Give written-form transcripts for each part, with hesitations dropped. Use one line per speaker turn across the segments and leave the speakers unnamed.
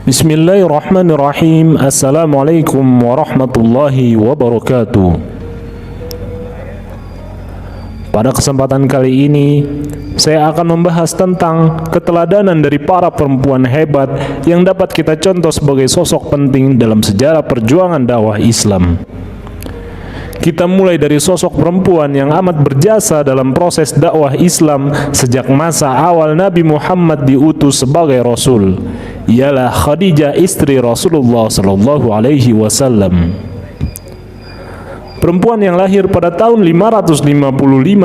Bismillahirrahmanirrahim. Assalamualaikum warahmatullahi wabarakatuh. Pada kesempatan kali ini, saya akan membahas tentang keteladanan dari para perempuan hebat yang dapat kita contoh sebagai sosok penting dalam sejarah perjuangan dakwah Islam. Kita mulai dari sosok perempuan yang amat berjasa dalam proses dakwah Islam sejak masa awal Nabi Muhammad diutus sebagai Rasul. Ialah Khadijah, istri Rasulullah Sallallahu Alaihi Wasallam. Perempuan yang lahir pada tahun 555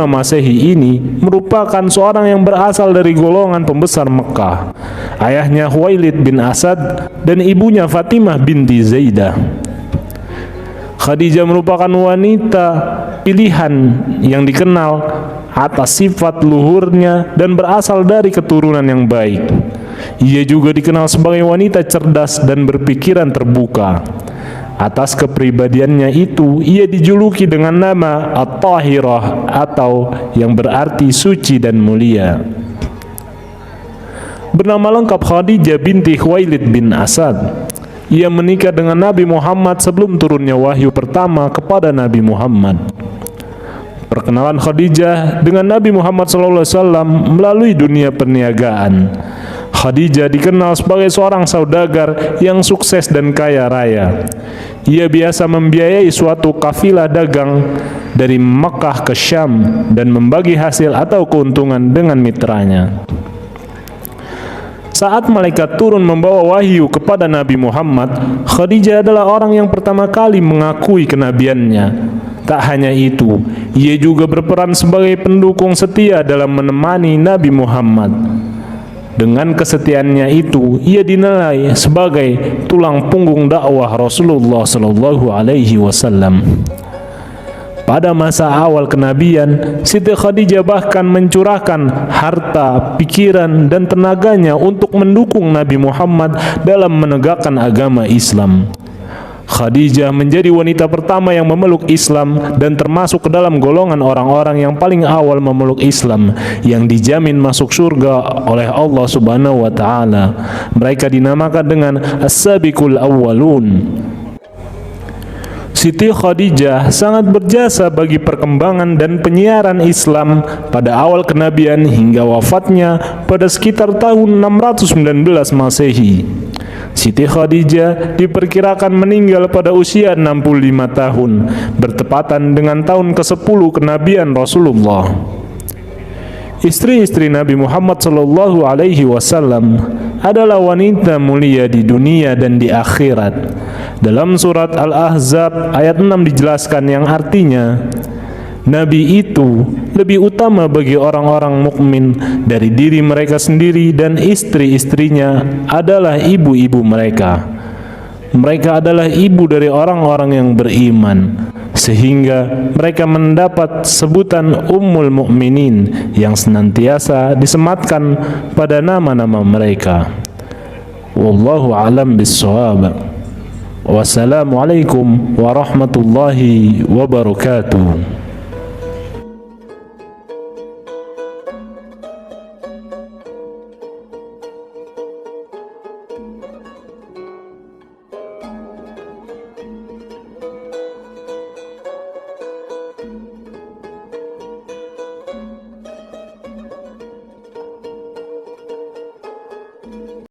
Masehi ini merupakan seorang yang berasal dari golongan pembesar Mekah. Ayahnya Khuwailid bin Asad dan ibunya Fatimah binti Zaidah. Khadijah merupakan wanita pilihan yang dikenal atas sifat luhurnya dan berasal dari keturunan yang baik. Ia juga dikenal sebagai wanita cerdas dan berpikiran terbuka. Atas kepribadiannya itu, ia dijuluki dengan nama At-Tahirah atau yang berarti suci dan mulia. Bernama lengkap Khadijah binti Khuwailid bin Asad. Ia menikah dengan Nabi Muhammad sebelum turunnya wahyu pertama kepada Nabi Muhammad. Perkenalan Khadijah dengan Nabi Muhammad SAW melalui dunia perniagaan. Khadijah dikenal sebagai seorang saudagar yang sukses dan kaya raya. Ia biasa membiayai suatu kafilah dagang dari Makkah ke Syam dan membagi hasil atau keuntungan dengan mitranya. Saat malaikat turun membawa wahyu kepada Nabi Muhammad, Khadijah adalah orang yang pertama kali mengakui kenabiannya. Tak hanya itu, ia juga berperan sebagai pendukung setia dalam menemani Nabi Muhammad. Dengan kesetiaannya itu, ia dinilai sebagai tulang punggung dakwah Rasulullah Sallallahu Alaihi Wasallam. Pada masa awal kenabian, Siti Khadijah bahkan mencurahkan harta, pikiran, dan tenaganya untuk mendukung Nabi Muhammad dalam menegakkan agama Islam. Khadijah menjadi wanita pertama yang memeluk Islam dan termasuk ke dalam golongan orang-orang yang paling awal memeluk Islam yang dijamin masuk surga oleh Allah Subhanahu wa taala. Mereka dinamakan dengan As-Sabiqul Awwalun. Siti Khadijah sangat berjasa bagi perkembangan dan penyiaran Islam pada awal kenabian hingga wafatnya pada sekitar tahun 619 Masehi. Siti Khadijah diperkirakan meninggal pada usia 65 tahun, bertepatan dengan tahun ke-10 kenabian Rasulullah. Istri-istri Nabi Muhammad Sallallahu Alaihi Wasallam adalah wanita mulia di dunia dan di akhirat. Dalam surat Al-Ahzab ayat 6 dijelaskan yang artinya, Nabi itu lebih utama bagi orang-orang mukmin dari diri mereka sendiri dan istri-istrinya adalah ibu-ibu mereka. Mereka adalah ibu dari orang-orang yang beriman, sehingga mereka mendapat sebutan Ummul Mukminin yang senantiasa disematkan pada nama-nama mereka. Wallahu a'lam bissawab. Wassalamualaikum warahmatullahi wabarakatuh.